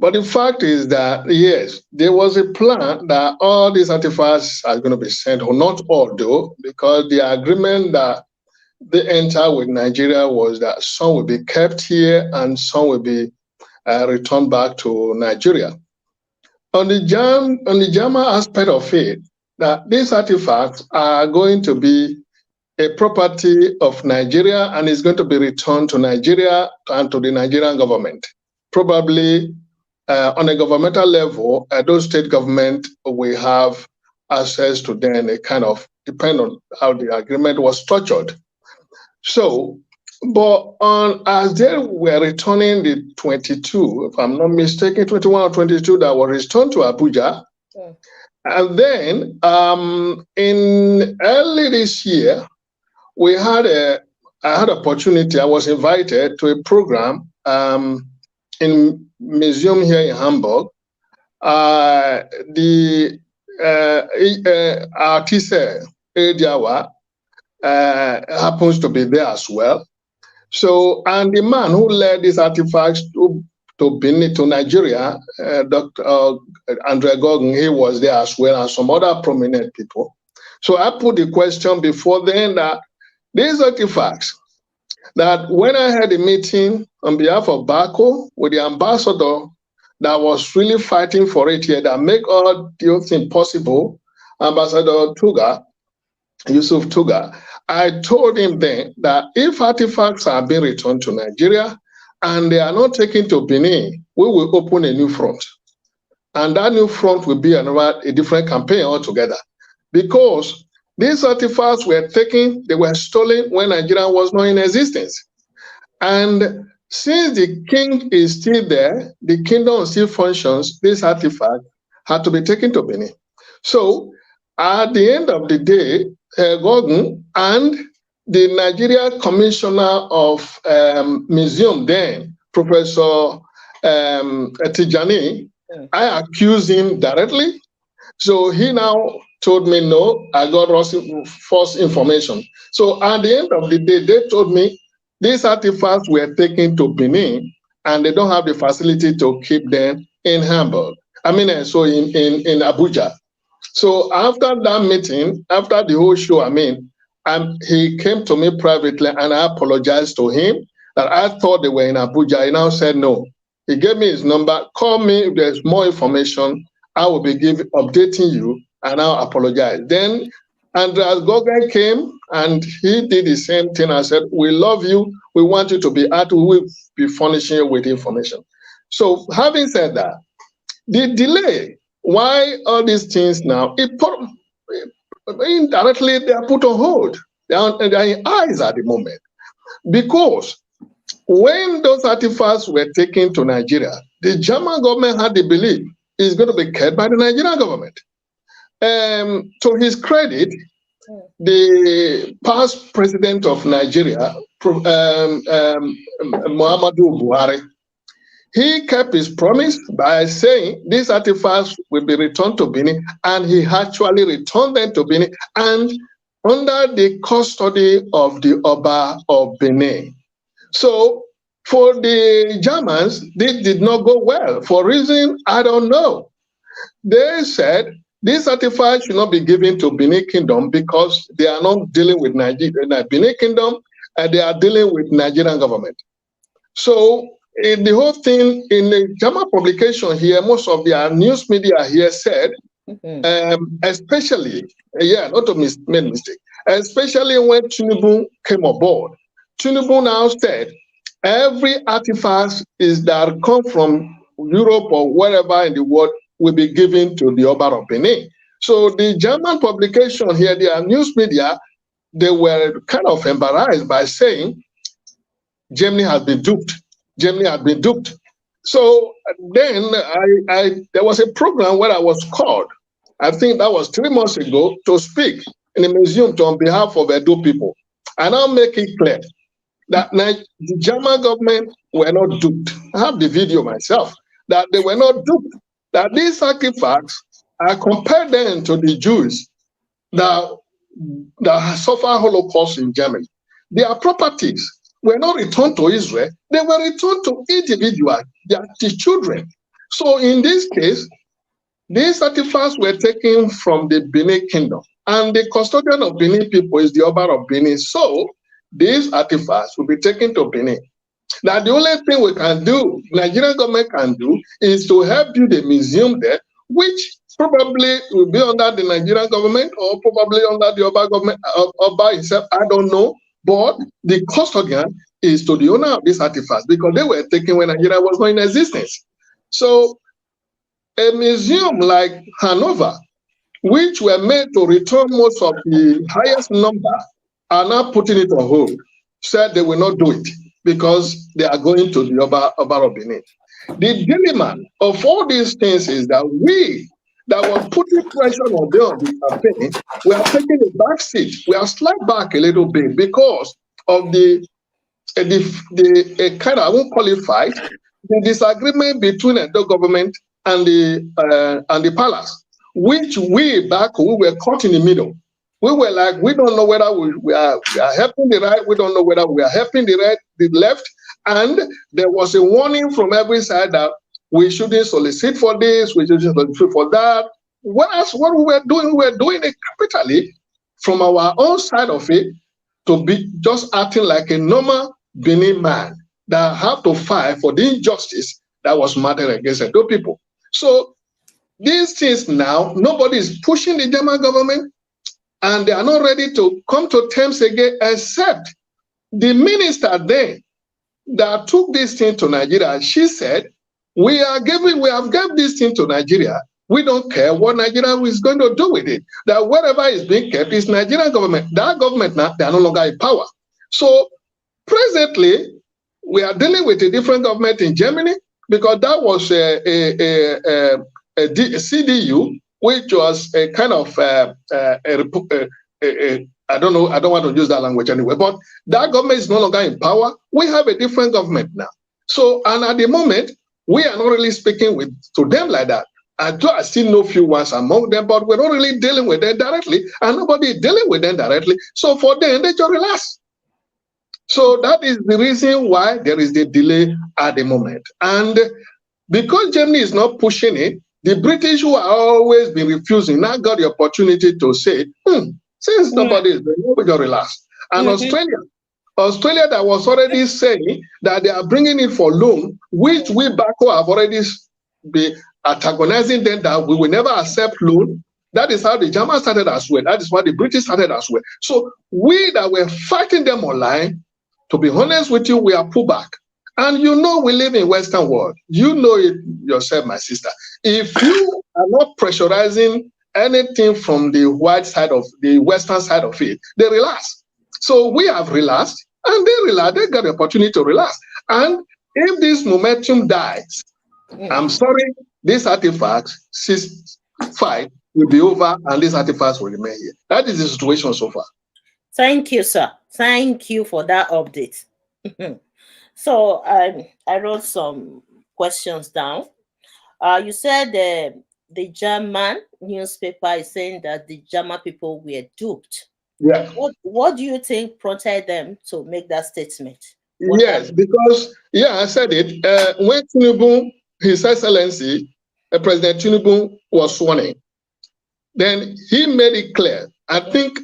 But the fact is that, yes, there was a plan that all these artifacts are going to be sent, or not all though, because the agreement that they entered with Nigeria was that some will be kept here and some will be returned back to Nigeria. On the JAMA aspect of it, that these artifacts are going to be a property of Nigeria and is going to be returned to Nigeria and to the Nigerian government. Probably on a governmental level, those state government will have access to them, a kind of, depend on how the agreement was structured. So, but as they were returning the 22, if I'm not mistaken, 21 or 22 that were returned to Abuja, and then in early this year, I had opportunity, I was invited to a program in museum here in Hamburg. The artist Ediawa happens to be there as well. So, and the man who led these artifacts to Benin, to Nigeria, Dr. Andre Gogan, he was there as well, and some other prominent people. So I put the question before then that these artifacts, that when I had a meeting on behalf of Bako with the ambassador that was really fighting for it here, that make all the things possible, Ambassador Tuga, Yusuf Tuga, I told him then that if artifacts are being returned to Nigeria and they are not taken to Benin, we will open a new front. And that new front will be a different campaign altogether. Because these artifacts were taken, they were stolen when Nigeria was not in existence. And since the king is still there, the kingdom still functions, this artifact had to be taken to Benin. So at the end of the day, Gordon and the Nigeria Commissioner of Museum then, Professor Tijani, I accused him directly. So he now told me, no, I got false information. So at the end of the day, they told me these artifacts were taken to Benin and they don't have the facility to keep them in Hamburg. So in Abuja. So after that meeting, after the whole show, he came to me privately and I apologized to him that I thought they were in Abuja. He now said no. He gave me his number, call me if there's more information, I will be updating you, and I'll apologize. Then Andreas Gogan came and he did the same thing. I said, we love you, we want you to be out, we will be furnishing you with information. So having said that, the delay, why all these things now, indirectly they are put on hold. They are in eyes at the moment. Because when those artifacts were taken to Nigeria, the German government had the belief it's going to be kept by the Nigerian government. To his credit, the past president of Nigeria, Muhammadu Buhari, he kept his promise by saying these artifacts will be returned to Benin, and he actually returned them to Benin and under the custody of the Oba of Benin. So for the Germans, this did not go well. For reason I don't know. They said these artifacts should not be given to Benin Kingdom because they are not dealing with Benin Kingdom, and they are dealing with Nigerian government. So in the whole thing, in the German publication here, most of their news media here said, especially, not to make mistake, especially when Tinubu came aboard, Tinubu now said, every artifact that come from Europe or wherever in the world will be given to the Oba of Benin. So the German publication here, their news media, they were kind of embarrassed by saying, Germany has been duped. Germany had been duped. So then there was a program where I was called, I think that was 3 months ago, to speak in a museum on behalf of Edo people. And I'll make it clear that the German government were not duped. I have the video myself, that they were not duped. That these artifacts, I compared them to the Jews that suffer Holocaust in Germany. Their properties were not returned to Israel, they were returned to individuals, the children. So in this case, these artifacts were taken from the Benin Kingdom, and the custodian of Benin people is the Oba of Benin. So these artifacts will be taken to Benin. Now, the only thing we can do, Nigerian government can do, is to help build a museum there, which probably will be under the Nigerian government or probably under the Oba government, Oba himself, I don't know. But the custodian is to the owner of these artifacts because they were taken when Nigeria was not in existence. So a museum like Hanover, which were made to return most of the highest number, are now putting it on hold, said they will not do it because they are going to the Oba of Benin. The dilemma of all these things is that we that was putting pressure on them on the campaign, we are taking a back seat. We are slide back a little bit because of the kind of, I won't call it fight, the disagreement between the government and the palace, which we back, we were caught in the middle. We were like, we don't know whether we are helping the right, we don't know whether we are helping the right, the left, and there was a warning from every side that we shouldn't solicit for this, we shouldn't solicit for that. Whereas what we were doing it capitally from our own side of it to be just acting like a normal Benin man that have to fight for the injustice that was mattering against those people. So these things now, nobody is pushing the German government, and they are not ready to come to terms again, except the minister then that took this thing to Nigeria. She said, we have given this thing to Nigeria. We don't care what Nigeria is going to do with it. That whatever is being kept is Nigerian government. That government now, they are no longer in power. So presently, we are dealing with a different government in Germany because that was a CDU, which was a kind of I don't know, I don't want to use that language anyway, but that government is no longer in power. We have a different government now. So, and at the moment, we are not really speaking to them like that. I still know few ones among them, but we're not really dealing with them directly, and nobody is dealing with them directly. So for them, they just relax. So that is the reason why there is the delay at the moment. And because Germany is not pushing it, the British, who are always been refusing, now got the opportunity to say, since nobody is there, we just relax. And Australia that was already saying that they are bringing it for loan, which we back have already been antagonizing them that we will never accept loan. That is how the Germans started as well. That is why the British started as well. So we that were fighting them online, to be honest with you, we are pulled back. And you know we live in Western world. You know it yourself, my sister. If you are not pressurizing anything from the white side of the Western side of it, they relax. So we have relaxed, and they relax. They got the opportunity to relax. And if this momentum dies, I'm sorry, these artifacts, fight will be over, and these artifacts will remain here. That is the situation so far. Thank you, sir. Thank you for that update. So I wrote some questions down. You said the German newspaper is saying that the German people were duped. Yeah. What do you think prompted them to make that statement? Yes, because, I said it. When Tinubu, His Excellency, President Tinubu was sworn in, then he made it clear. I think